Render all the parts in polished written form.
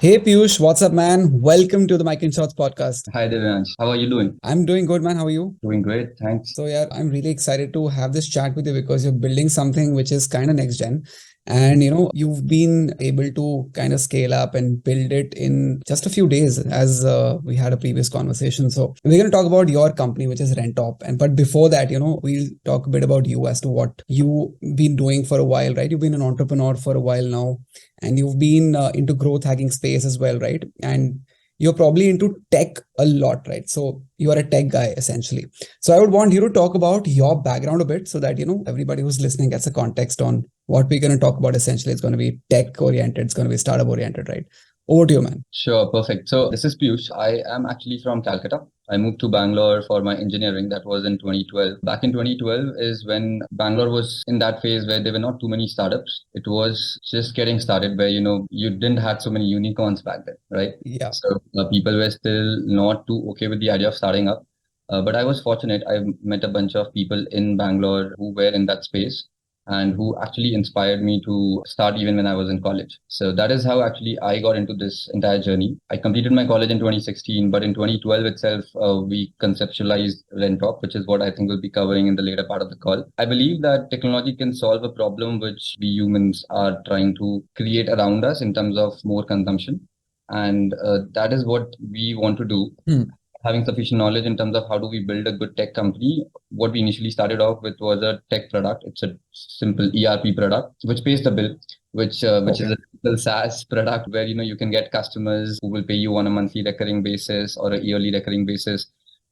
Hey Piyush, what's up, man? Welcome to the Mike and Shots podcast. Hi Divyansh, how are you doing? I'm doing good, man. How are you? Doing great, thanks. So, yeah, I'm really excited to have this chat with you because you're building something which is kind of next gen. And you've been able to kind of scale up and build it in just a few days, as we had a previous conversation. So, we're going to talk about your company, which is Rentop. But before that, we'll talk a bit about you as to what you've been doing for a while, right? You've been an entrepreneur for a while now, and you've been into growth hacking space as well, right? And you're probably into tech a lot, right? So you are a tech guy essentially. So I would want you to talk about your background a bit so that everybody who's listening gets a context on what we're going to talk about. Essentially, it's going to be tech oriented, it's going to be startup oriented, right? Over to you, man. Sure, perfect. So this is Piyush. I am actually from Calcutta. I moved to Bangalore for my engineering. That was in 2012. Back in 2012 is when Bangalore was in that phase where there were not too many startups. It was just getting started where, you didn't have so many unicorns back then, right? Yeah. So people were still not too okay with the idea of starting up. But I was fortunate. I met a bunch of people in Bangalore who were in that space and who actually inspired me to start even when I was in college. So that is how actually I got into this entire journey. I completed my college in 2016, but in 2012 itself, we conceptualized Rentop, which is what I think we'll be covering in the later part of the call. I believe that technology can solve a problem which we humans are trying to create around us in terms of more consumption. And that is what we want to do. Having sufficient knowledge in terms of how do we build a good tech company. What we initially started off with was a tech product. It's a simple ERP product which pays the bill, which is Okay. a typical SaaS product where you can get customers who will pay you on a monthly recurring basis or a yearly recurring basis,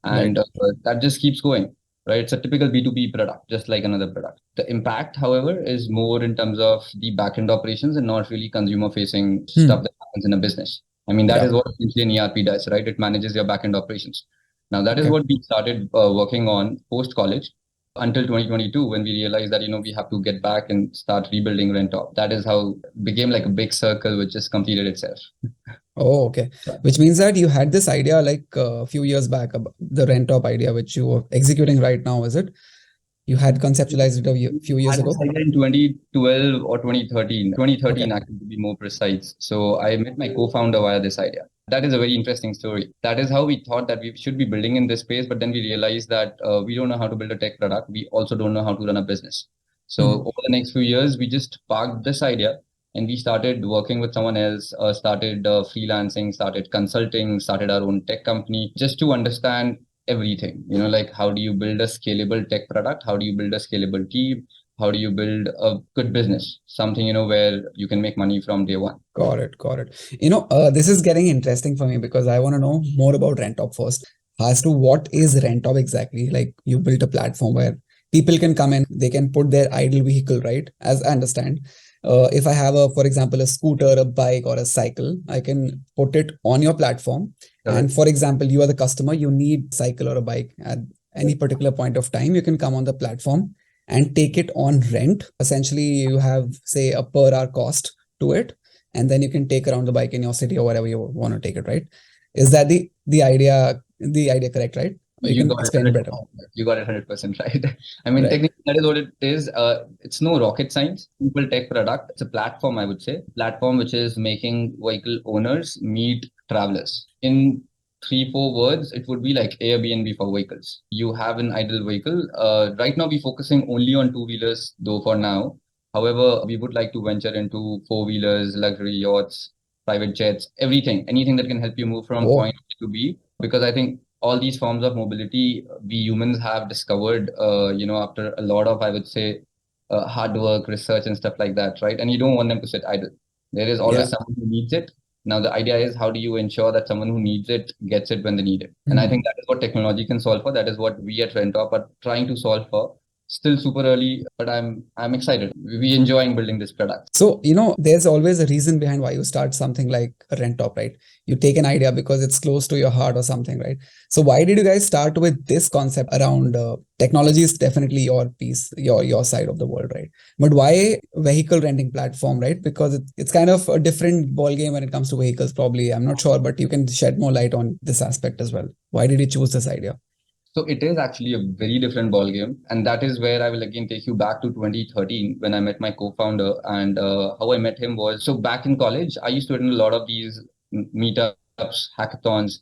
Right. and that just keeps going. Right, it's a typical B2B product, just like another product. The impact, however, is more in terms of the backend operations and not really consumer facing stuff Hmm. that happens in a business. I mean, that Yeah. is what essentially an ERP does, right? It manages your backend operations. Now, that is Okay. what we started working on post college until 2022 when we realized that, we have to get back and start rebuilding Rentop. That is how it became like a big circle which just completed itself. Oh, okay. Which means that you had this idea like a few years back, about the Rentop idea, which you are executing right now, is it? You had conceptualized it a few years Had this ago. idea in 2012 or 2013, Okay. 2013 actually to be more precise. So I met my co-founder via this idea. That is a very interesting story. That is how we thought that we should be building in this space, but then we realized that we don't know how to build a tech product. We also don't know how to run a business. So Mhm. over the next few years, we just parked this idea and we started working with someone else, started freelancing, started consulting, started our own tech company just to understand everything. Like how do you build a scalable tech product? How do you build a scalable team? How do you build a good business? Something, where you can make money from day one. Got it. Got it. This is getting interesting for me because I want to know more about Rentop first. As to what is Rentop exactly? Like you built a platform where people can come in, they can put their idle vehicle, right? As I understand. If I have for example, a scooter, a bike, or a cycle, I can put it on your platform. And Correct. for example, you are the customer, you need cycle or a bike at any particular point of time, you can come on the platform and take it on rent. Essentially, you have, say, a per hour cost to it, and then you can take around the bike in your city or wherever you want to take it, right? Is that the idea correct, right? Or you You can got it explain it better. 100%. You got it 100% right. I mean, Right. technically, that is what it is. It's no rocket science. Simple tech product. It's a platform, I would say. Platform which is making vehicle owners meet travelers. In three, four words, it would be like Airbnb for vehicles. You have an idle vehicle. Right now, we're focusing only on two-wheelers, though for now. However, we would like to venture into four-wheelers, luxury yachts, private jets, everything, anything that can help you move from Oh, point A to B. Because I think all these forms of mobility we humans have discovered, after a lot of, I would say, hard work, research, and stuff like that, right? And you don't want them to sit idle. There is yeah. always someone who needs it. Now, the idea is how do you ensure that someone who needs it gets it when they need it? And I think Mhm. that is what technology can solve for. That is what we at Rentop are trying to solve for. Still super early, but I'm excited. We enjoying building this product. So, there's always a reason behind why you start something like a Rentop, right? You take an idea because it's close to your heart or something, right? So, why did you guys start with this concept around technology is definitely your piece, your side of the world, right? But why vehicle renting platform, right? Because it's kind of a different ball game when it comes to vehicles, probably. I'm not sure, but you can shed more light on this aspect as well. Why did you choose this idea? So it is actually a very different ball game, and that is where I will again take you back to 2013 when I met my co-founder. And how I met him was, so back in college, I used to attend a lot of these meetups, hackathons.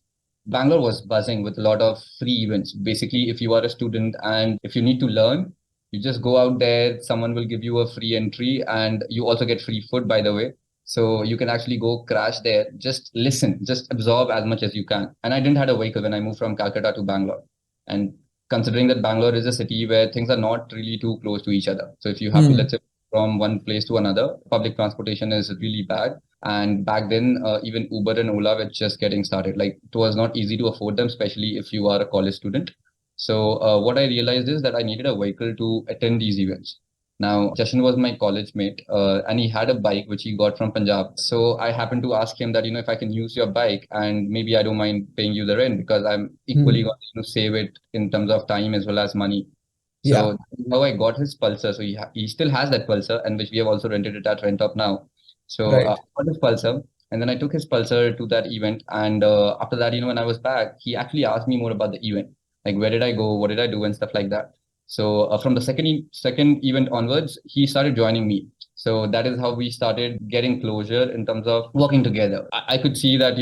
Bangalore was buzzing with a lot of free events. Basically, if you are a student and if you need to learn, you just go out there, someone will give you a free entry, and you also get free food, by the way. So you can actually go crash there, just listen, just absorb as much as you can. And I didn't have a vehicle when I moved from Calcutta to Bangalore. And considering that Bangalore is a city where things are not really too close to each other. So if you have to, let's Hmm. say, from one place to another, public transportation is really bad. And back then, even Uber and Ola were just getting started. Like it was not easy to afford them, especially if you are a college student. So what I realized is that I needed a vehicle to attend these events. Now, Jashan was my college mate, and he had a bike which he got from Punjab. So I happened to ask him that, if I can use your bike and maybe I don't mind paying you the rent because I'm equally Hmm. going to save it in terms of time as well as money. Yeah. So that's how I got his Pulsar. So he still has that Pulsar, and which we have also rented it at Rentop now. So Right. I got his Pulsar, and then I took his Pulsar to that event. And after that, when I was back, he actually asked me more about the event, like where did I go, what did I do, and stuff like that. So from the second event onwards, he started joining me. So that is how we started getting closure in terms of working together. I could see that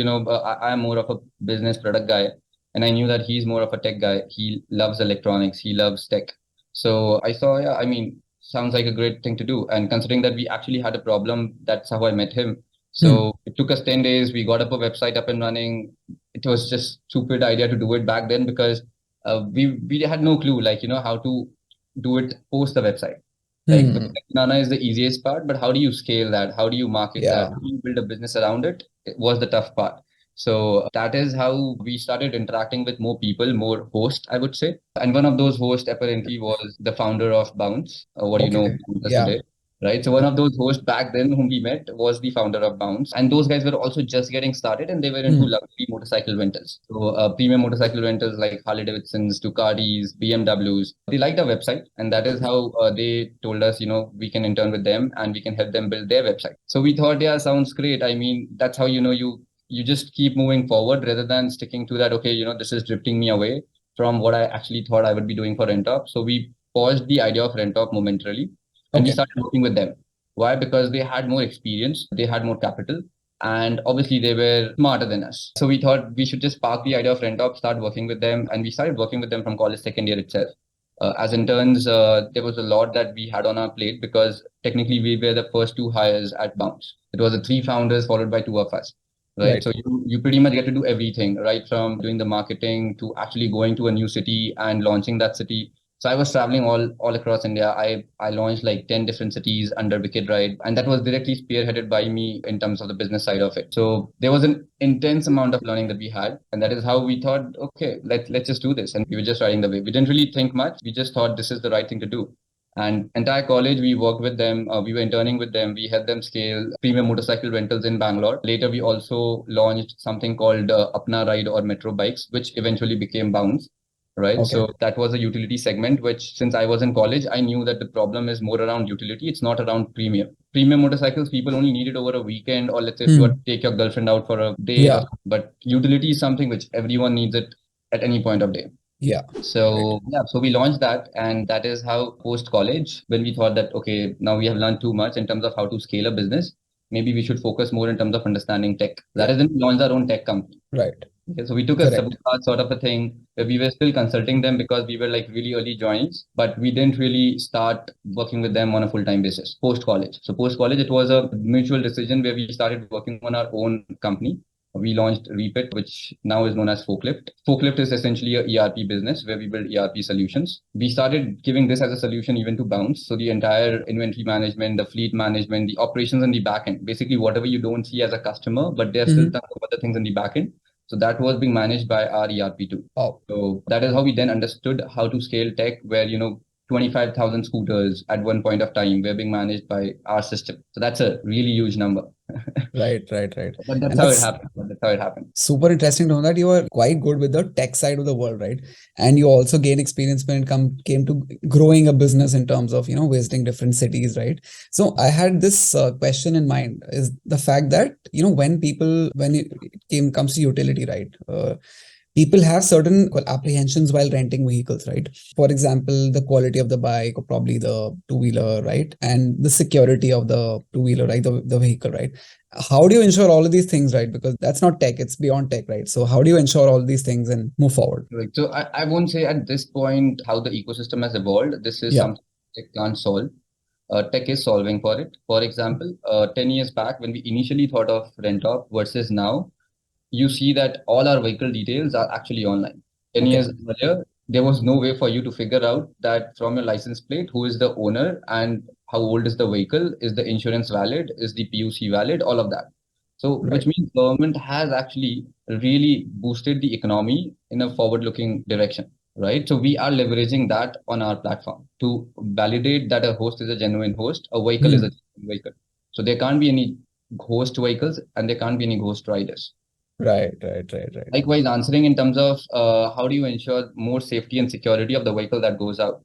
I'm more of a business product guy, and I knew that he's more of a tech guy. He loves electronics, he loves tech. So I saw, yeah, I mean, sounds like a great thing to do. And considering that we actually had a problem, that's how I met him. Hmm. So it took us 10 days. We got up a website up and running. It was just stupid idea to do it back then because we had no clue, like, how to do it post the website. Like the Hmm. Nana is the easiest part, but how do you scale that? How do you market that? Yeah. How do you build a business around it? It was the tough part. So that is how we started interacting with more people, more hosts, I would say. And one of those hosts apparently was the founder of Bounce. What do you know Okay. about us Yeah. today? Right. So one of those hosts back then whom we met was the founder of Bounce. And those guys were also just getting started and they were into Hmm. luxury motorcycle rentals. So premium motorcycle rentals like Harley Davidsons, Ducatis, BMWs. They liked our website. And that is how they told us, we can intern with them and we can help them build their website. So we thought, yeah, sounds great. I mean, that's how, you just keep moving forward rather than sticking to that, okay, this is drifting me away from what I actually thought I would be doing for Rentop. So we paused the idea of Rentop momentarily and we Okay. started working with them. Why? Because they had more experience, they had more capital, and obviously they were smarter than us. So we thought we should just park the idea of Rentop, start working with them, and we started working with them from college second year itself. As interns, there was a lot that we had on our plate because technically we were the first two hires at Bounce. It was the three founders followed by two of us, right? Right. So you pretty much get to do everything, right? From doing the marketing to actually going to a new city and launching that city. So I was traveling all across India. I launched like 10 different cities under Wicked Ride, and that was directly spearheaded by me in terms of the business side of it. So there was an intense amount of learning that we had, and that is how we thought, okay, let's just do this. And we were just riding the wave. We didn't really think much. We just thought this is the right thing to do. And entire college, we worked with them. We were interning with them. We helped them scale premium motorcycle rentals in Bangalore. Later, we also launched something called Apna Ride or Metro Bikes, which eventually became Bounce. Right. Okay. So that was a utility segment, which since I was in college, I knew that the problem is more around utility. It's not around premium. Premium motorcycles, people only need it over a weekend, or let's say if you want Hmm. to take your girlfriend out for a date or Yeah. something. But utility is something which everyone needs it at any point of day. Yeah. Right. So yeah, so we launched that, and that is how post college, when we thought that okay, now we have learned too much in terms of how to scale a business, maybe we should focus more in terms of understanding tech. That Yeah. is when we launched our own tech company. Right. Okay, so we took a Correct. sabotage sort of a thing where we were still consulting them because we were like really early joins, but we didn't really start working with them on a full-time basis post college. So post college, it was a mutual decision where we started working on our own company. We launched Repeat, which now is known as Forklyft. Forklyft is essentially a ERP business where we build ERP solutions. We started giving this as a solution even to Bounce. So the entire inventory management, the fleet management, the operations in the backend, basically whatever you don't see as a customer, but there are still Hmm. tons of other things in the backend. So that was being managed by our ERP too. Oh. So that is how we then understood how to scale tech where, 25,000 scooters at one point of time were being managed by our system. So that's a really huge number. Right. Right. Right. But that's And how it that's happened. But that's how it happened. super interesting to know that you are quite good with the tech side of the world, right? And you also gain experience when it came to growing a business in terms of, visiting different cities, right? So I had this question in mind is the fact that, when it comes to utility, right? people have certain apprehensions while renting vehicles, right? For example, the quality of the bike or probably the two-wheeler, right? And the security of the two-wheeler, right? The vehicle, right? How do you ensure all of these things, right? Because that's not tech, it's beyond tech, right? So how do you ensure all these things and move forward? Right. So I won't say at this point how the ecosystem has evolved. This is Yeah. something tech can't solve. Tech is solving for it. For example, 10 years back when we initially thought of Rentop versus now, you see that all our vehicle details are actually online. 10 Okay. years earlier, there was no way for you to figure out that from your license plate, who is the owner and how old is the vehicle, is the insurance valid, is the PUC valid, all of that. So, which Right. means government has actually really boosted the economy in a forward-looking direction, right? So we are leveraging that on our platform to validate that a host is a genuine host, a vehicle is a Hmm. genuine vehicle. So there can't be any ghost vehicles and there can't be any ghost riders. Right, right, right, right. Likewise, answering in terms of how do you ensure more safety and security of the vehicle that goes out.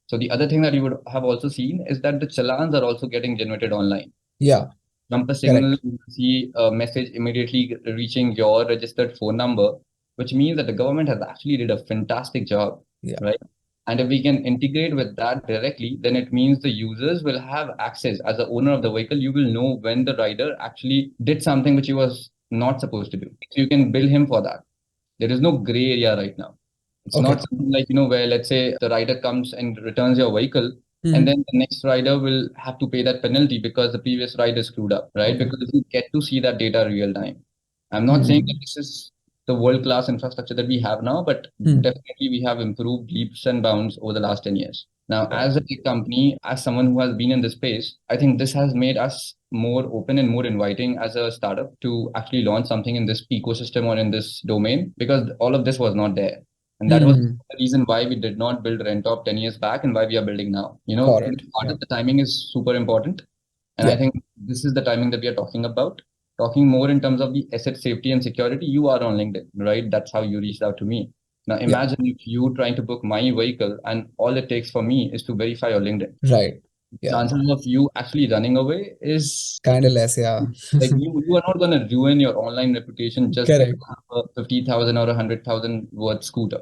So the other thing that you would have also seen is that the challans are also getting generated online. Yeah, Jump a signal, correct. you see a message immediately reaching your registered phone number, which means that the government has actually did a fantastic job, Yeah. right? And if we can integrate with that directly, then it means the users will have access. As the owner of the vehicle, you will know when the rider actually did something which he was not supposed to do. So you can bill him for that. There is no gray area right now. It's Okay. not something like, where let's say the rider comes and returns your vehicle, and Hmm. then the next rider will have to pay that penalty because the previous rider screwed up, right? Okay. Because you get to see that data real time. I'm not saying that Hmm. this is the world-class infrastructure that we have now, but Hmm. definitely we have improved leaps and bounds over the last 10 years. Now, Right. as a tech company, as someone who has been in this space, I think this has made us more open and more inviting as a startup to actually launch something in this ecosystem or in this domain because all of this was not there. And that was Hmm. the reason why we did not build Rentop 10 years back and why we are building now. Got In it. this part Yeah. of the timing is super important. And I Yeah. think this is the timing that we are talking about. Talking more in terms of the asset safety and security, you are on LinkedIn, right? That's how you reached out to me. Now Yeah. imagine if you trying to book my vehicle and all it takes for me is to verify your LinkedIn. Right. Yeah. Chances of you actually running away is Kind of less. Yeah. like you are not going to ruin your online reputation just because Correct. of a 50,000 or a 100,000 worth scooter.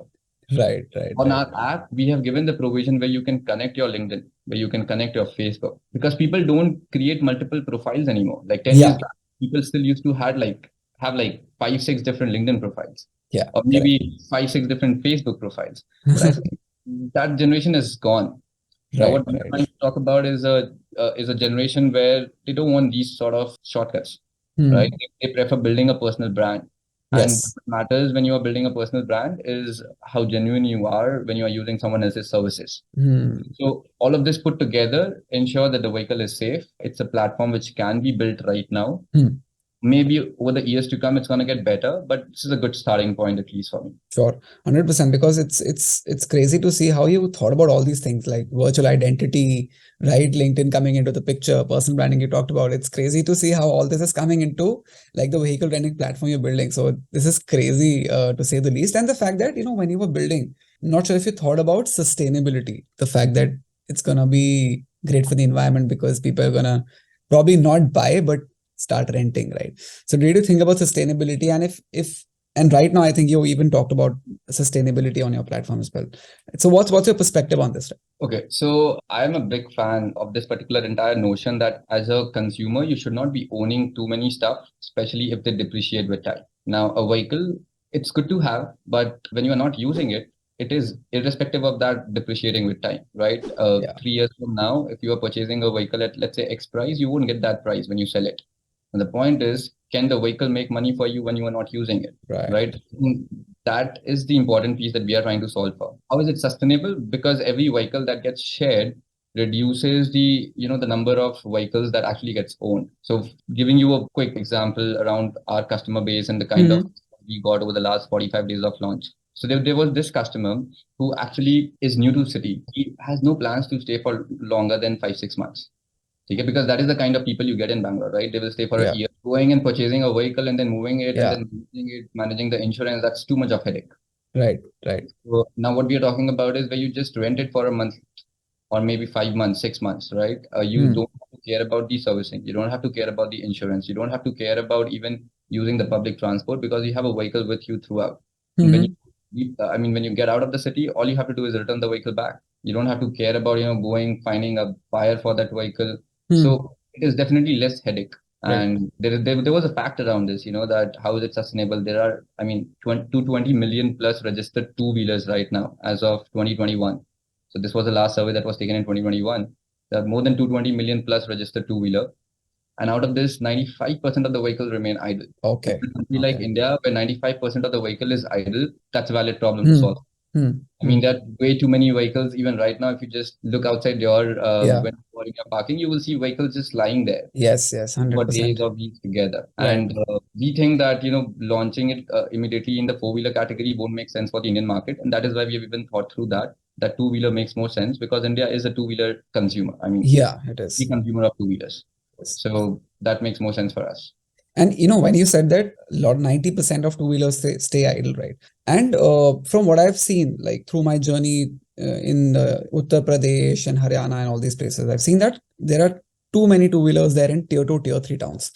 Right. Right. On Right. our app, we have given the provision where you can connect your LinkedIn, where you can connect your Facebook, because people don't create multiple profiles anymore. Like 10 years Yeah. back, people still used to have like five, six different LinkedIn profiles, Yeah. or Correct. maybe five, six different Facebook profiles. But I think that generation is gone. Now, Right. what we're Right. trying to talk about is a generation where they don't want these sort of shortcuts, right? Hmm. They prefer building a personal brand. And Yes. what matters when you are building a personal brand is how genuine you are when you are using someone else's services. Hmm. So all of this put together ensure that the vehicle is safe. It's a platform which can be built right now. Hmm. Maybe over the years to come, it's going to get better, but this is a good starting point, at least for me. Sure, 100%. Because it's crazy to see how you thought about all these things like virtual identity, right? LinkedIn coming into the picture, personal branding you talked about. It's crazy to see how all this is coming into like the vehicle renting platform you're building. So this is crazy to say the least. And the fact that when you were building, not sure if you thought about sustainability, the fact that it's gonna be great for the environment because people are gonna probably not buy but start renting, right? So did you think about sustainability? And if and right now, I think you even talked about sustainability on your platform as well. So what's your perspective on this? Okay, so I'm a big fan of this particular entire notion that as a consumer, you should not be owning too many stuff, especially if they depreciate with time. Now, a vehicle, it's good to have, but when you are not using it, it is irrespective of that depreciating with time, right? Yeah, 3 years from now, if you are purchasing a vehicle at, let's say, X price, you won't get that price when you sell it. And the point is, can the vehicle make money for you when you are not using it, right. right? That is the important piece that we are trying to solve for. How is it sustainable? Because every vehicle that gets shared reduces the number of vehicles that actually gets owned. So giving you a quick example around our customer base and the kind of Hmm. we got over the last 45 days of launch. So there was this customer who actually is new to city. He has no plans to stay for longer than 5, 6 months. Okay, because that is the kind of people you get in Bangalore, right? They will stay for a Yeah, year, going and purchasing a vehicle and then moving it and yeah, then managing it, managing the insurance. That's too much of headache. right, right. So now what we are talking about is where you just rent it for a month or maybe 5 months, 6 months, right? You Hmm. don't have to care about the servicing. You don't have to care about the insurance. You don't have to care about even using the public transport because you have a vehicle with you throughout. And when Hmm. when you get out of the city, all you have to do is return the vehicle back. You don't have to care about, going, finding a buyer for that vehicle. Hmm. So it is definitely less headache. Right. And there was a fact around this, that how is it sustainable? There are, 220 million plus registered two-wheelers right now as of 2021. So this was the last survey that was taken in 2021. There are more than 220 million plus registered two-wheeler. And out of this, 95% of the vehicles remain idle. Okay. In a country like Okay. India, where 95% of the vehicle is idle, that's a valid problem to Hmm. solve. Hmm. I mean, Hmm. there are way too many vehicles even right now. If you just look outside your Yeah. when you're in your parking, you will see vehicles just lying there Yes. Yes. for days 100%. or weeks together. Right. And we think that launching it immediately in the four-wheeler category won't make sense for the Indian market, and that is why we have even thought through that two-wheeler makes more sense because India is a two-wheeler consumer. I mean, Yeah, it the is. consumer of two-wheelers. Yes. So that makes more sense for us. And when you said that lot 90% of two-wheelers stay idle, right? And from what I've seen, like through my journey in Uttar Pradesh and Haryana and all these places, I've seen that there are too many two-wheelers there in tier 2, tier 3 towns,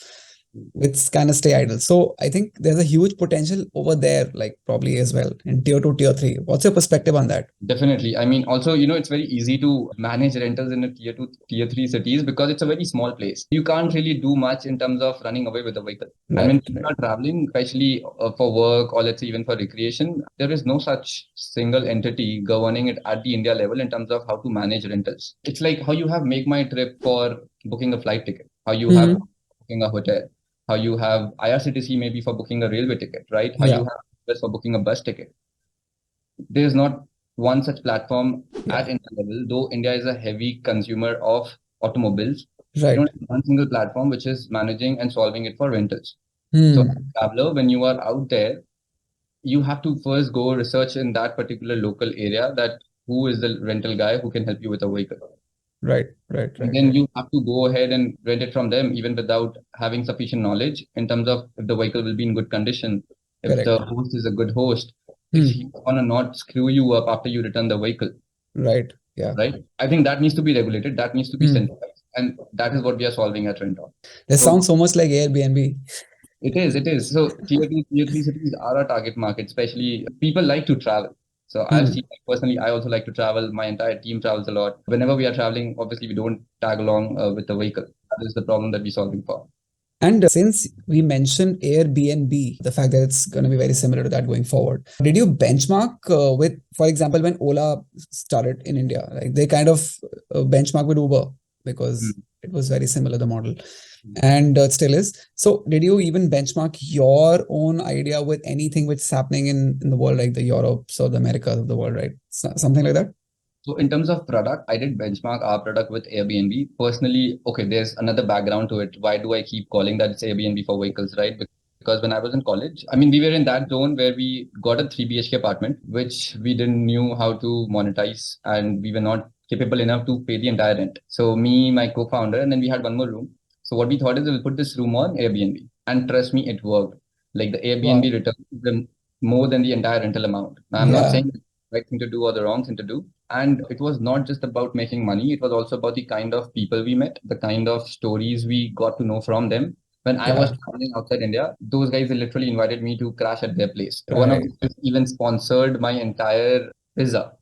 which kind of stay idle. So I think there's a huge potential over there, like probably as well in tier 2, tier 3. What's your perspective on that? Definitely. I mean, also, it's very easy to manage rentals in a tier two, tier three cities because it's a very small place. You can't really do much in terms of running away with a vehicle. And Right, when people right, are traveling, especially for work or let's say even for recreation, there is no such single entity governing it at the India level in terms of how to manage rentals. It's like how you have Make My Trip for booking a flight ticket, how you have hmm, booking a hotel, how you have IRCTC maybe for booking a railway ticket, right? How you yeah, have Express for booking a bus ticket. There's not one such platform yeah, at India level, though India is a heavy consumer of automobiles. We right, don't have one single platform which is managing and solving it for rentals. So, as hmm, a traveler, when you are out there, you have to first go research in that particular local area that who is the rental guy who can help you with a vehicle. right, right, And right, then right, you have to go ahead and rent it from them, even without having sufficient knowledge in terms of if the vehicle will be in good condition, if the correct, host is a good host, if he's hmm, gonna not screw you up after you return the vehicle, right, yeah. right? I think that needs to be regulated, that needs to be Hmm. centralized, and that is what we are solving at Rentop. This So sounds so much like Airbnb. it is. So tier two, tier three cities are our target market, especially people like to travel. So I've Hmm. seen personally, I also like to travel. My entire team travels a lot. Whenever we are traveling, obviously we don't tag along with the vehicle. That is the problem that we're solving for. And since we mentioned Airbnb, the fact that it's going to be very similar to that going forward, did you benchmark with, for example, when Ola started in India, like they kind of benchmark with Uber because Mm. it was very similar, the model, and it still is. So, did you even benchmark your own idea with anything which is happening in the world, like the Europes or the Americas of the world, right? Something like that? So in terms of product, I did benchmark our product with Airbnb. Personally, okay, there's another background to it. Why do I keep calling that it's Airbnb for vehicles, right? Because when I was in college, we were in that zone where we got a 3 BHK apartment, which we didn't knew how to monetize and we were not capable enough to pay the entire rent. So me, my co-founder, and then we had one more room. So what we thought is we'll put this room on Airbnb. And trust me, it worked. Like the Airbnb Wow. returned them more than the entire rental amount. Now, I'm not Yeah. saying it's the right thing to do or the wrong thing to do. And it was not just about making money, it was also about the kind of people we met, the kind of stories we got to know from them. When I was Yeah. traveling outside India, those guys literally invited me to crash at their place. One of Right. them even sponsored my entire visa,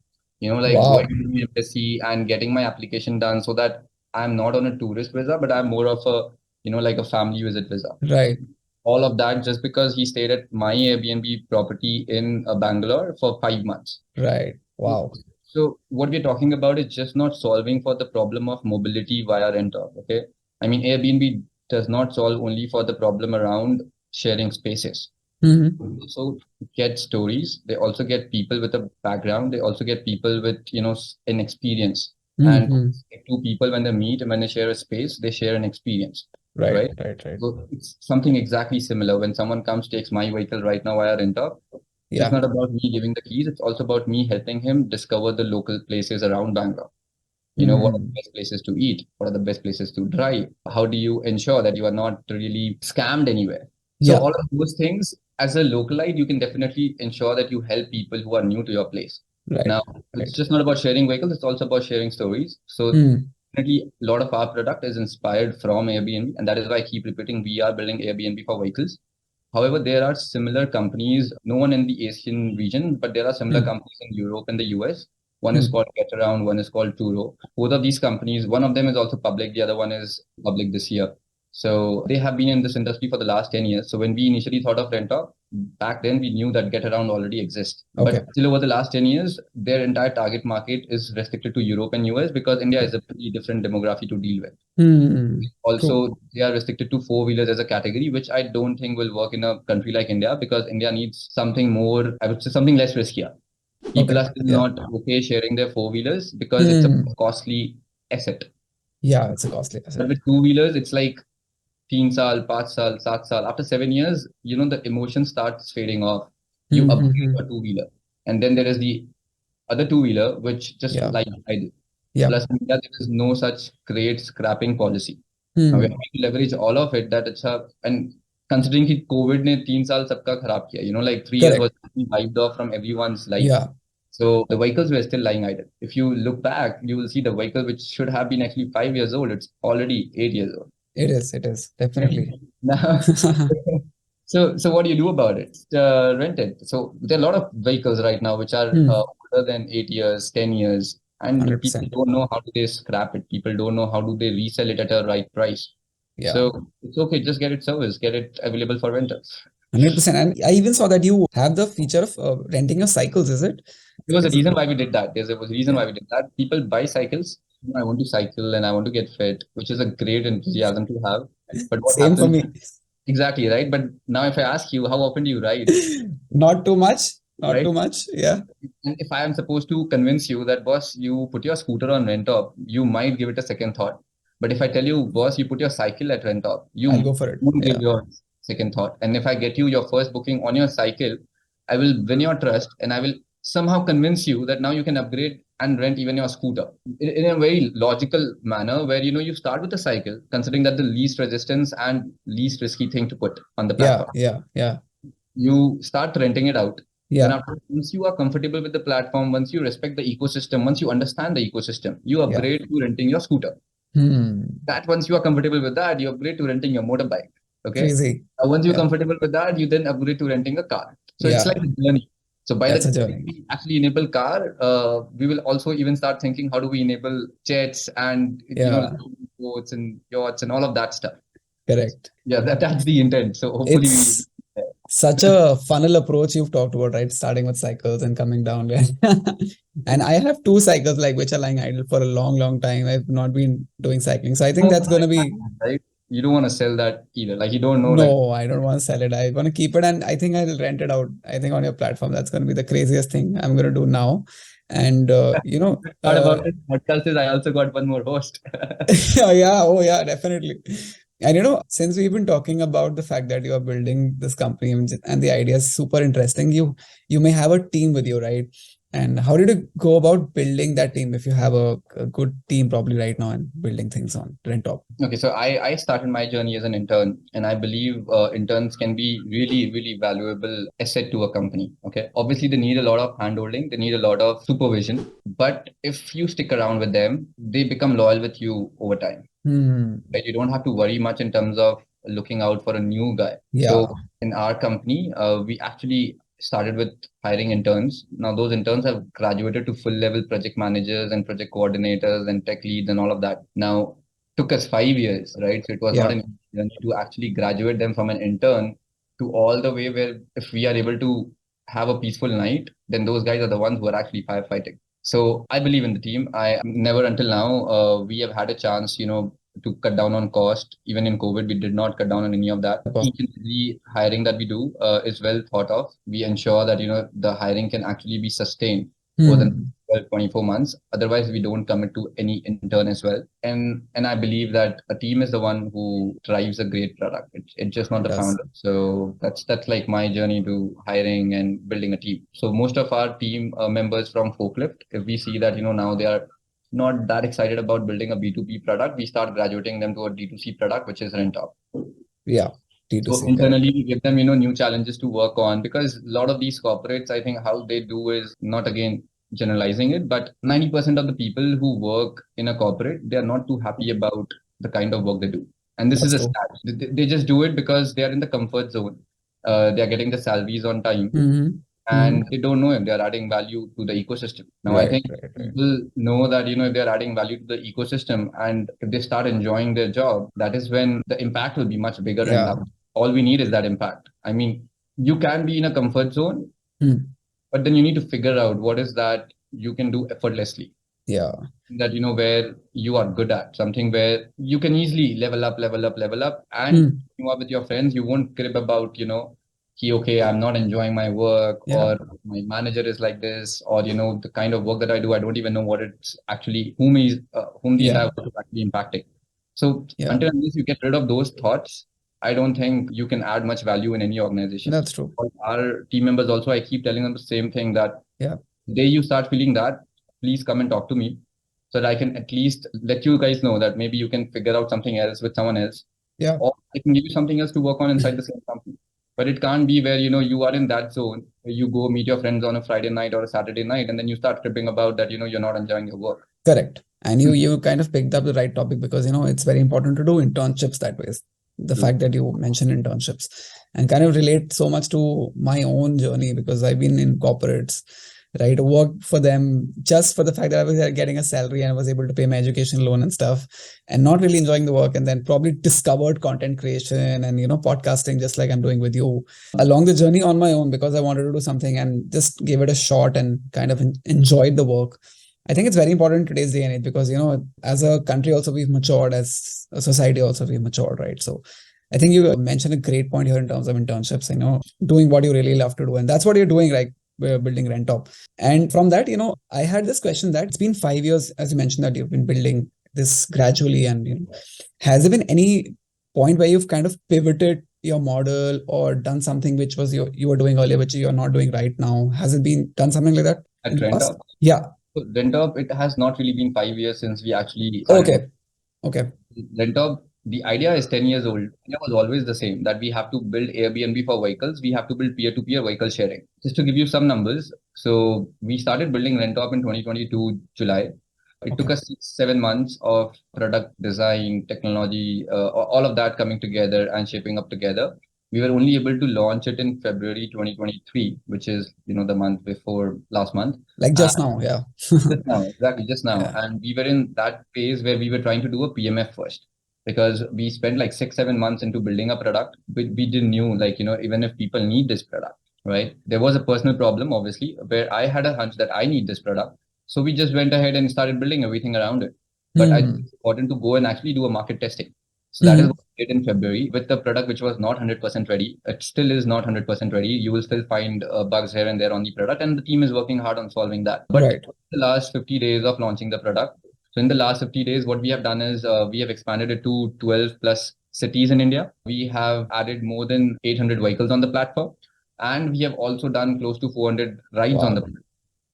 like Wow. going to the embassy and getting my application done so that I'm not on a tourist visa, but I'm more of a, like a family visit visa. Right. All of that just because he stayed at my Airbnb property in Bangalore for 5 months. Right. So Wow. so what we're talking about is just not solving for the problem of mobility via Rentop. Okay, Airbnb does not solve only for the problem around sharing spaces. Hmm. Also get stories. They also get people with a background. They also get people with an experience. And Hmm. two people when they meet and when they share a space, they share an experience, Right. right? Right. Right. So it's something exactly similar. When someone comes, takes my vehicle right now via Rentop, just Yeah. not about me giving the keys. It's also about me helping him discover the local places around Bangalore. What are the Hmm. best places to eat? What are the best places to drive? How do you ensure that you are not really scammed anywhere? So Yeah. all of those things, as a localite, you can definitely ensure that you help people who are new to your place. Right. Now, it's Right. just not about sharing vehicles, it's also about sharing stories. So Hmm. definitely a lot of our product is inspired from Airbnb, and that is why I keep repeating we are building Airbnb for vehicles. However, there are similar companies, no one in the Asian region, but there are similar Hmm. companies in Europe and the US. One is Hmm. called GetAround, one is called Turo. Both of these companies, one of them is also public, the other one is public this year. So they have been in this industry for the last 10 years. So when we initially thought of Rentop, back then we knew that GetAround already exists. Okay. But still over the last 10 years, their entire target market is restricted to Europe and US because India Okay. is a pretty different demography to deal with. Hmm. True. Also, they are restricted to four-wheelers as a category, which I don't think will work in a country like India because India needs something more, I would say something less riskier. People Okay. are still Yeah. not okay sharing their four-wheelers because it's a Hmm. costly asset. Yeah, it's a costly But asset. with two-wheelers, it's like 3 saal, 5 saal, 7 saal. After 7 years, the emotion starts fading off. You Hmm. Hmm. upgrade Hmm. your two-wheeler. And then there is the other two-wheeler, which just Yeah. like idle. Yeah. Plus, in India, there is no such great scrapping policy. Now we are Hmm. trying to leverage all of it that and considering that COVID ने 3 साल सबका खराब किया, like 3 years was Correct. wiped off from everyone's life. Yeah. So the vehicles were still lying idle. If you look back, you will see the vehicle which should have been actually 5 years old, it's already 8 years old. It is. It is definitely. Now, so what do you do about it? Rent it. So there are a lot of vehicles right now which are Hmm. older than 8 years, 10 years, and people 100%. don't know how do they scrap it. People don't know how do they resell it at a right price. Yeah. So it's okay, just get it serviced, get it available for rentals. 100%. And I even saw that you have the feature of renting your cycles, is it? There was a It's reason why we did that. There was a reason yeah. why we did that. People buy cycles. I want to cycle and I want to get fit, which is a great enthusiasm to have. But what Same for happens? me. Exactly, right? But now if I ask you, how often do you ride? Not too much. Not Right? too much. Yeah. And if I am supposed to convince you that, boss, you put your scooter on Rentop, you might give it a second thought. But if I tell you, boss, you put your cycle at Rentop, I'll you go for it. won't give Yeah. your second thought. And if I get you your first booking on your cycle, I will win your trust and I will somehow convince you that now you can upgrade and rent even your scooter in a very logical manner where you start with a cycle, considering that the least resistance and least risky thing to put on the Yeah. platform. Yeah. Yeah. You start renting it out. Then Yeah. once you are comfortable with the platform, once you respect the ecosystem, once you understand the ecosystem, you Yeah. upgrade to renting your scooter. Hmm. That once you are comfortable with that, you upgrade to renting your motorbike. Okay. Crazy. Once you're Yeah. comfortable with that, you then upgrade to renting a car. So it's like Yeah. a journey. So by the That's a time journey. we actually enable car, we will also even start thinking how do we enable jets and Yeah. boats and yachts and all of that stuff. Correct. Yeah, that's the intent. So hopefully we. It's such a funnel approach you've talked about, right? Starting with cycles and coming down there. And I have two cycles like which are lying idle for a long, long time. I've not been doing cycling. So I think that's gonna be Right? You don't want to sell that either. Like you don't know, like no, I don't want to sell it. I want to keep it and I think I'll rent it out. I think on your platform, that's gonna be the craziest thing I'm gonna do now. And part about this podcast is I also got one more host. yeah, oh yeah, definitely. And since we've been talking about the fact that you are building this company and the idea is super interesting, you may have a team with you, right? And how did you go about building that team if you have a good team probably right now and building things on Rentop? Okay, so I started my journey as an intern, and I believe interns can be really, really valuable asset to a company. Okay, obviously they need a lot of handholding, they need a lot of supervision, but if you stick around with them, they become loyal with you over time. Hmm. Right? You don't have to worry much in terms of looking out for a new guy. Yeah. So in our company, we actually started with hiring interns. Now those interns have graduated to full level project managers and project coordinators and tech leads and all of that. Now took us 5 years, right? So it was not Yeah. an easy journey to actually graduate them from an intern to all the way where if we are able to have a peaceful night, then those guys are the ones who are actually firefighting. So I believe in the team. I never until now we have had a chance, to cut down on cost. Even in COVID, we did not cut down on any of that. Wow. Each and every hiring that we do is well thought of. We ensure that the hiring can actually be sustained over the next Hmm. 12, 24 months. Otherwise, we don't commit to any intern as well. And I believe that a team is the one who drives a great product. It's just not It the does. founder. So that's like my journey to hiring and building a team. So most of our team members from Forklyft, if we see that now they are not that excited about building a B2B product, we start graduating them to a D2C product, which is Rentop. Yeah. So D2C, correct. internally, we give them, new challenges to work on because a lot of these corporates, I think how they do is not again generalizing it, but 90% of the people who work in a corporate, they are not too happy about the kind of work they do. And this is That's a true. stat. They just do it because they are in the comfort zone. They are getting the salaries on time, Mm-hmm. and they don't know if they are adding value to the ecosystem. Now, I Right, think right, right. people know that, if they're adding value to the ecosystem and if they start enjoying their job, that is when the impact will be much bigger and Yeah. loud. All we need is that impact. I mean, you can be in a comfort zone, Hmm. but then you need to figure out what is that you can do effortlessly, Yeah. that where you are good at, something where you can easily level up, and Hmm. you are with your friends, you won't crib about okay, I'm not enjoying my work, Yeah. or my manager is like this, or the kind of work that I do, I don't even know what it's actually, whom the Yeah. entire work is actually impacting. So Yeah. until unless you get rid of those thoughts, I don't think you can add much value in any organization. That's true. Our team members also, I keep telling them the same thing, that Yeah. the day you start feeling that, please come and talk to me, so that I can at least let you guys know that maybe you can figure out something else with someone else, Yeah. or I can give you something else to work on inside the same company. But it can't be where you are in that zone where you go meet your friends on a Friday night or a Saturday night, and then you start tripping about that you're not enjoying your work. Correct. And Hmm. you kind of picked up the right topic because it's very important to do internships that way. The True. fact that you mentioned internships and kind of relate so much to my own journey because I've been in corporates, right? Worked for them just for the fact that I was getting a salary and I was able to pay my education loan and stuff and not really enjoying the work. And then probably discovered content creation and, podcasting, just like I'm doing with you along the journey on my own because I wanted to do something and just gave it a shot and kind of enjoyed the work. I think it's very important in today's day and age because, as a country also we've matured, as a society also we've matured, right? So I think you mentioned a great point here in terms of internships, doing what you really love to do. And that's what you're doing, right? We're building Rentop. And from that, I had this question that it's been 5 years, as you mentioned, that you've been building this gradually. And has there been any point where you've kind of pivoted your model or done something which was you were doing earlier, which you're not doing right now? Has it been done something like that in At the past? Rentop, Yeah. so Rentop, it has not really been 5 years since we actually started. Okay. Okay. Rentop, the idea is 10 years old. It was always the same, that we have to build Airbnb for vehicles. We have to build peer-to-peer vehicle sharing. Just to give you some numbers, so we started building Rentop in 2022 July. It took Okay. us 6, 7 months of product design, technology, all of that coming together and shaping up together. We were only able to launch it in February 2023, which is the month before last month. Like just now. Yeah. Just now, exactly, just now. Yeah. And we were in that phase where we were trying to do a PMF first, because we spent like 6, 7 months into building a product. We didn't knew, like, even if people need this product, right? There was a personal problem, obviously, where I had a hunch that I need this product. So we just went ahead and started building everything around it. But I think Hmm. it's important to go and actually do a market testing. So that is Hmm. what we did in February with the product, which was not 100% ready. It still is not 100% ready. You will still find bugs here and there on the product, and the team is working hard on solving that. But Right. the last 50 days of launching the product, so in the last 50 days, what we have done is we have expanded it to 12 plus cities in India. We have added more than 800 vehicles on the platform, and we have also done close to 400 rides on the Wow. platform.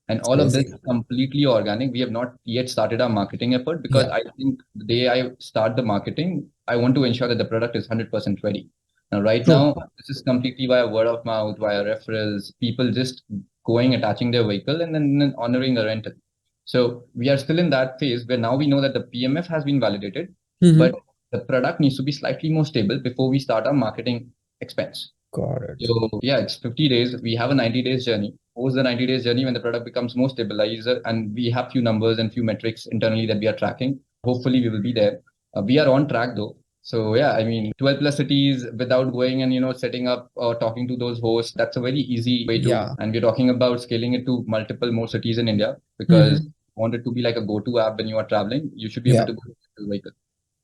And It's all of this crazy. is completely organic. We have not yet started our marketing effort, because Yeah. I think the day I start the marketing, I want to ensure that the product is 100% ready. Now, right True. now, this is completely via word of mouth, via referrals, people just going, attaching their vehicle, and then honoring a rental. So we are still in that phase where now we know that the PMF has been validated, but Hmm. the product needs to be slightly more stable before we start our marketing expense. Got it. So yeah, it's 50 days. We have a 90 days journey. Post the 90 days journey, when the product becomes more stabilized, and we have few numbers and few metrics internally that we are tracking, hopefully we will be there. We are on track though. So yeah, I mean, 12 plus cities without going and setting up or talking to those hosts, that's a very easy way to. Yeah. And we're talking about scaling it to multiple more cities in India, because Hmm. want it to be like a go-to app when you are traveling. You should be able Yeah. to book a vehicle.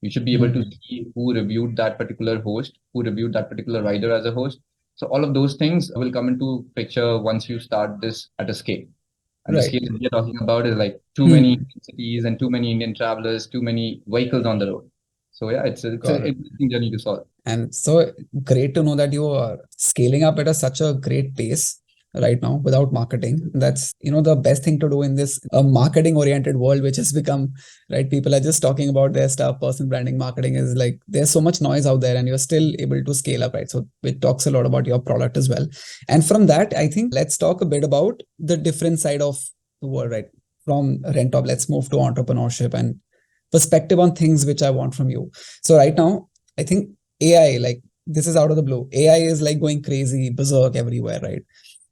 You should be able to Hmm. see who reviewed that particular host, who reviewed that particular rider as a host. So all of those things will come into picture once you start this at a scale. And the Right. scale that we are talking about is like too many Hmm. cities and too many Indian travelers, too many vehicles on the road. So yeah, it's Got an it. interesting journey to solve. And so great to know that you are scaling up at such a great pace right now without marketing. That's, the best thing to do in this marketing oriented world, which has become, right? People are just talking about their stuff. Personal branding marketing is like, there's so much noise out there and you're still able to scale up, right? So it talks a lot about your product as well. And from that, I think let's talk a bit about the different side of the world, right? From Rentop, let's move to entrepreneurship and perspective on things which I want from you. So right now, I think AI, like this is out of the blue. AI is like going crazy, berserk everywhere, right?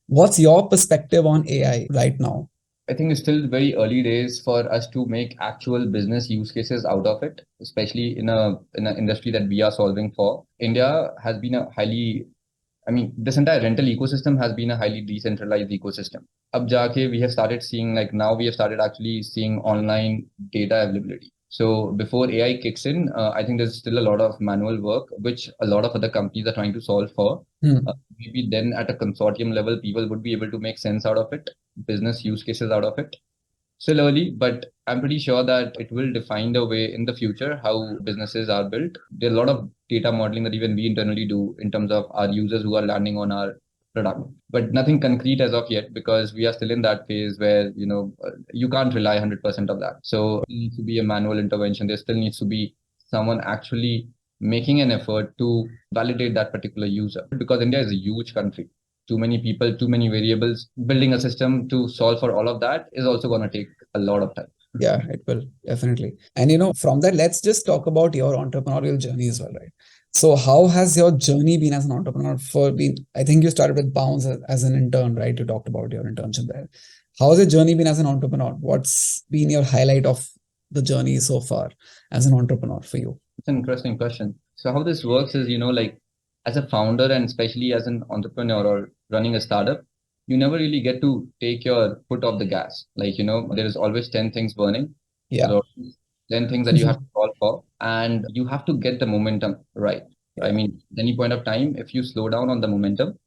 What's your perspective on AI right now? I think it's still very early days for us to make actual business use cases out of it, especially in an industry that we are solving for. India has been a highly, I mean, this entire rental ecosystem has been a highly decentralized ecosystem. Ab jaake we have started seeing, like now we have started actually seeing online data availability. So before AI kicks in, I think there's still a lot of manual work, which a lot of other companies are trying to solve for. Hmm. Maybe then at a consortium level, people would be able to make sense out of it, business use cases out of it. Still early, but I'm pretty sure that it will define the way in the future how businesses are built. There are a lot of data modeling that even we internally do in terms of our users who are landing on our product, but nothing concrete as of yet because we are still in that phase where you can't rely 100% of that. So there needs to be a manual intervention. There still needs to be someone actually making an effort to validate that particular user because India is a huge country, too many people, too many variables. Building a system to solve for all of that is also going to take a lot of time. Yeah, it will definitely. And from that, let's just talk about your entrepreneurial journey as well, right? So, how has your journey been as an entrepreneur? I think you started with Bounce as an intern, right? You talked about your internship there. How has your journey been as an entrepreneur? What's been your highlight of the journey so far as an entrepreneur for you? It's an interesting question. So how this works is, like as a founder and especially as an entrepreneur or running a startup, you never really get to take your foot off the gas. Like, there is always 10 things burning. There Yeah. are 10 things that you have to solve for, and you have to get the momentum right. I Yeah. mean, at any point of time, if you slow down on the momentum,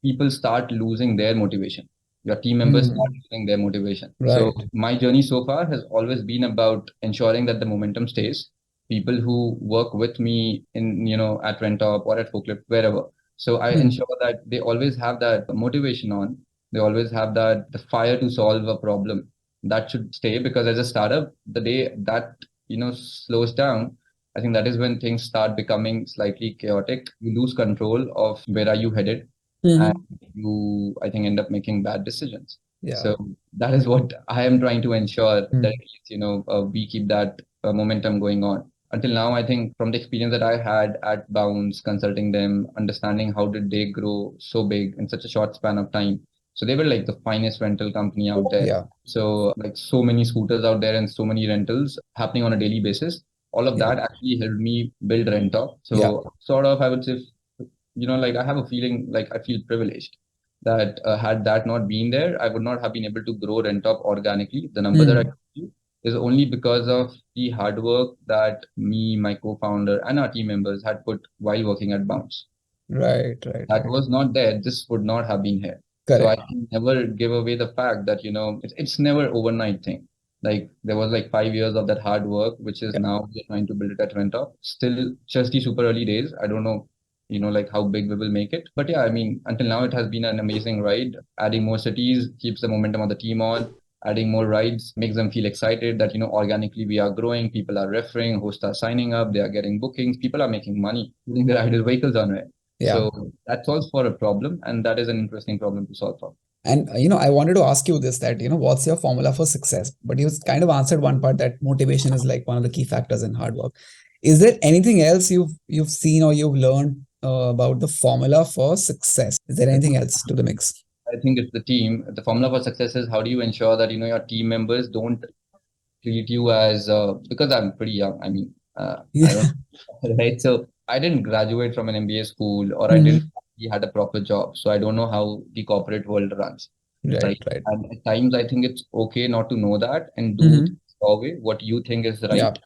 people start losing their motivation. Your team members start Hmm. losing their motivation. So Right. my journey so far has always been about ensuring that the momentum stays. People who work with me in, at Rentop or at Forklyft, wherever. So I Hmm. ensure that they always have that motivation on. They always have that the fire to solve a problem that should stay because as a startup, the day that slows down, I think that is when things start becoming slightly chaotic. You lose control of where are you headed, and Hmm. you I think end up making bad decisions. Yeah. So that is what I am trying to ensure that Hmm. at least, we keep that momentum going on. Until now, I think from the experience that I had at Bounce, consulting them, understanding how did they grow so big in such a short span of time. So they were like the finest rental company out there. Yeah. So like so many scooters out there and so many rentals happening on a daily basis. All of Yeah. that actually helped me build Rentop. Yeah. So sort of, I would say, like I have a feeling like I feel privileged that had that not been there, I would not have been able to grow Rentop organically. The number that I Hmm. told you is only because of the hard work that me, my co-founder, and our team members had put while working at Bounce. Right. Right. That Right. was not there, this would not have been here. So I Correct. can never give away the fact that, it's never overnight thing. Like there was like 5 years of that hard work, which is Yeah. now we're trying to build it at Rentop. Still just the super early days. I don't know, like how big we will make it. But yeah, I mean, until now it has been an amazing ride. Adding more cities keeps the momentum of the team on. Adding more rides makes them feel excited that, organically we are growing. People are referring, hosts are signing up, they are getting bookings, people are making money, putting their idle vehicles on it. Yeah. So that solves for a problem, and that is an interesting problem to solve for. And I wanted to ask you this, that what's your formula for success? But you kind of answered one part, that motivation is like one of the key factors in hard work. Is there anything else you've seen or you've learned about the formula for success? Is there I anything think else to the mix? I think it's the team. The formula for success is how do you ensure that your team members don't treat you as because I'm pretty young. I mean, I Yeah. don't right. So I didn't graduate from an MBA school, or I didn't Hmm. actually had a proper job. So I don't know how the corporate world runs. Right. Right. Right. And at times I think it's okay not to know that and do Hmm. things your way, what you think is Yeah. right.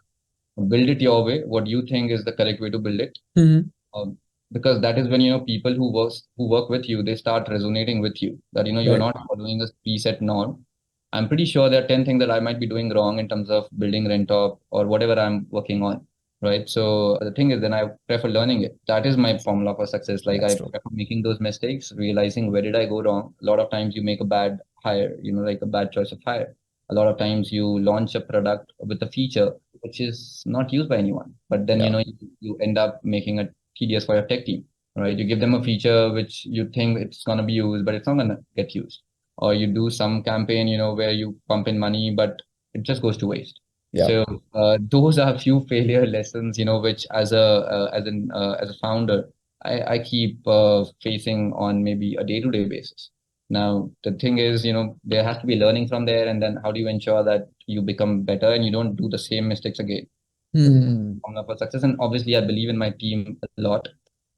Build it your way, what you think is the correct way to build it. Hmm. um, because that is when people who work with you, they start resonating with you that you are Right. not following a preset norm. I'm pretty sure there are 10 things that I might be doing wrong in terms of building Rentop or whatever I'm working on, right? So the thing is then I prefer learning it. That is my formula for success. Like That's I true. prefer making those mistakes, realizing where did I go wrong. A lot of times you make a bad hire, like a bad choice of hire. A lot of times you launch a product with a feature which is not used by anyone, but then Yeah. you end up making a tedious for your tech team, right? You give them a feature which you think it's going to be used, but it's not going to get used. Or you do some campaign, where you pump in money, but it just goes to waste. Yeah. So those are a few failure lessons, which as a founder, I keep facing on maybe a day-to-day basis. Now, the thing is, there has to be learning from there, and then how do you ensure that you become better and you don't do the same mistakes again? Hmm. Formula for success. And obviously, I believe in my team a lot.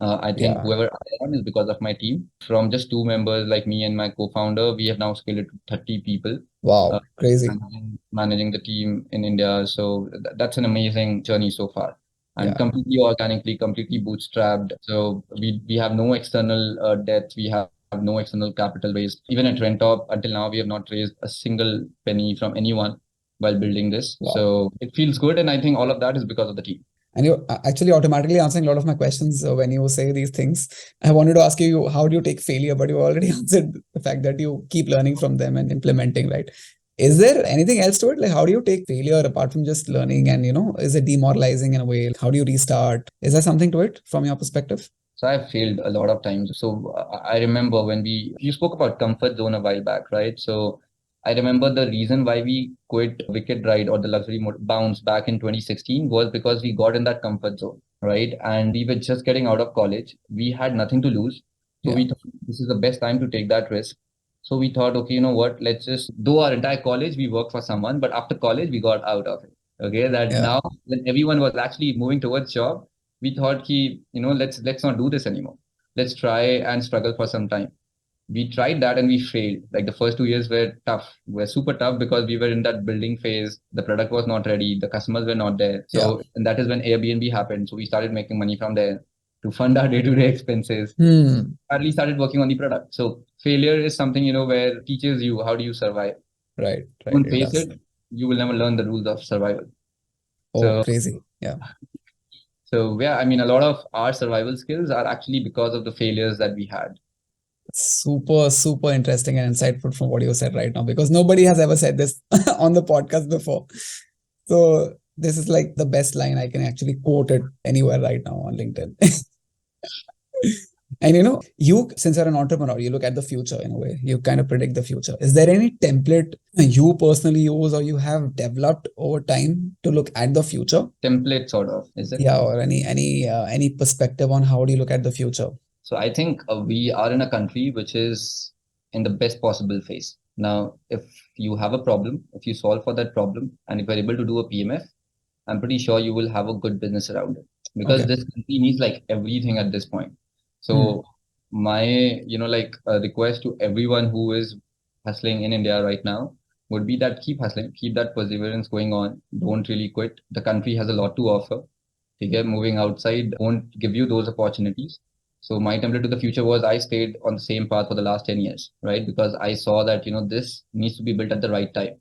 I think Yeah. whoever I am is because of my team. From just two members like me and my co-founder, we have now scaled it to 30 people, uh, Wow. Crazy. managing the team in India. So that's an amazing journey so far. And Yeah. completely organically, completely bootstrapped. So we have no external debt. We have no external capital raised. Even at Rentop, until now, we have not raised a single penny from anyone while building this. Wow. So it feels good. And I think all of that is because of the team. And you're actually automatically answering a lot of my questions when you say these things. I wanted to ask you, how do you take failure? But you already answered the fact that you keep learning from them and implementing, right? Is there anything else to it? Like, how do you take failure apart from just learning? And, is it demoralizing in a way? How do you restart? Is there something to it from your perspective? So I've failed a lot of times. So I remember when you spoke about comfort zone a while back, right? So I remember the reason why we quit Wicked Ride or the luxury bounce back in 2016 was because we got in that comfort zone, right? And we were just getting out of college. We had nothing to lose. So Yeah. we thought this is the best time to take that risk. So we thought, okay, you know what? Let's just, though our entire college, we worked for someone, but after college, we got out of it. Okay. That Yeah. now when everyone was actually moving towards job, we thought let's not do this anymore. Let's try and struggle for some time. We tried that and we failed. Like the first 2 years were super tough because we were in that building phase. The product was not ready. The customers were not there. Yeah. And that is when Airbnb happened. So we started making money from there to fund our day-to-day expenses. Hmm. Early started working on the product. So failure is something, where it teaches you how do you survive. Right. You Right. won't It face does. it, you will never learn the rules of survival. Oh, So crazy. Yeah. yeah, I mean, a lot of our survival skills are actually because of the failures that we had. Super, super interesting and insightful from what you said right now, because nobody has ever said this on the podcast before. So this is like the best line. I can actually quote it anywhere right now on LinkedIn. And you, since you're an entrepreneur, you look at the future in a way. You kind of predict the future. Is there any template you personally use or you have developed over time to look at the future? Template sort of, is it? Yeah, or any perspective on how do you look at the future? So I think we are in a country which is in the best possible phase. Now, if you have a problem, if you solve for that problem, and if you're able to do a PMF, I'm pretty sure you will have a good business around it because Okay. this country needs like everything at this point. Hmm. So my, like a request to everyone who is hustling in India right now would be that keep hustling, keep that perseverance going on. Don't really quit. The country has a lot to offer. Okay, moving outside won't give you those opportunities. So my template to the future was I stayed on the same path for the last 10 years, right? Because I saw that, this needs to be built at the right time.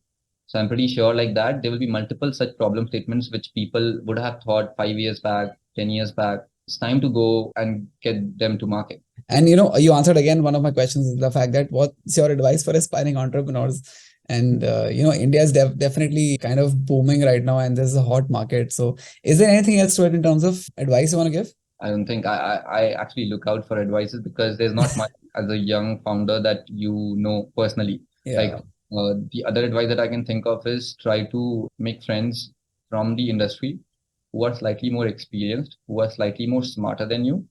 So I'm pretty sure like that there will be multiple such problem statements which people would have thought 5 years back, 10 years back. It's time to go and get them to market. And you answered again one of my questions is the fact that what's your advice for aspiring entrepreneurs? And India is definitely kind of booming right now, and this is a hot market. So, is there anything else to it in terms of advice you want to give? I don't think I actually look out for advices because there's not much as a young founder that you know personally. Like Yeah, the other advice that I can think of is try to make friends from the industry who are slightly more experienced, who are slightly more smarter than you.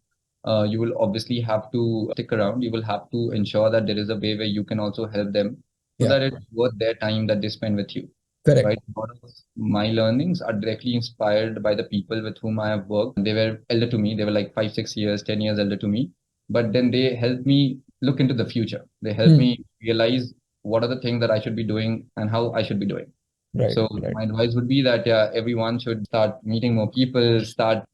You will obviously have to stick around. You will have to ensure that there is a way where you can also help them so yeah, that it's worth their time that they spend with you. correct. Right? A lot of my learnings are directly inspired by the people with whom I have worked. They were elder to me. They were like 5, 6 years, 10 years elder to me. But then they helped me look into the future. They helped Hmm. me realize what are the things that I should be doing and how I should be doing. Right, So right. my advice would be that yeah, everyone should start meeting more people, start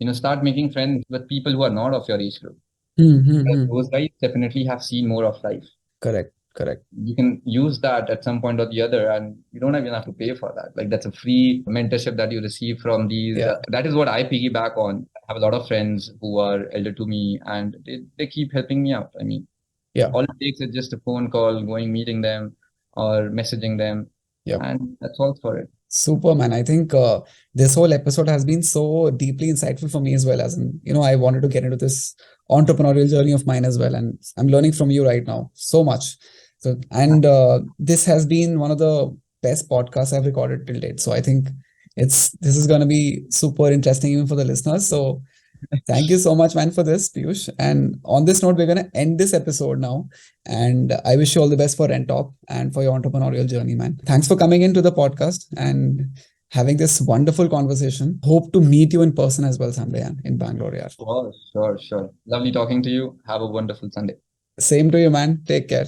making friends with people who are not of your age group. Hmm, hmm, Because hmm. those guys definitely have seen more of life. Correct, correct. You can use that at some point or the other, and you don't even have to pay for that. Like that's a free mentorship that you receive from these. Yeah, That is what I piggyback on. I have a lot of friends who are elder to me, and they keep helping me out. I mean, yeah, all it takes is just a phone call, going meeting them, or messaging them, yeah. and that's all for it. Super, man. I think this whole episode has been so deeply insightful for me as well. As in, I wanted to get into this entrepreneurial journey of mine as well. And I'm learning from you right now so much. So, and this has been one of the best podcasts I've recorded till date. So I think this is going to be super interesting even for the listeners. So Thank you so much, man, for this, Piyush. And on this note, we're going to end this episode now. And I wish you all the best for Rentop and for your entrepreneurial journey, man. Thanks for coming into the podcast and having this wonderful conversation. Hope to meet you in person as well someday, in Bangalore. Yeah. Sure, sure, sure. Lovely talking to you. Have a wonderful Sunday. Same to you, man. Take care.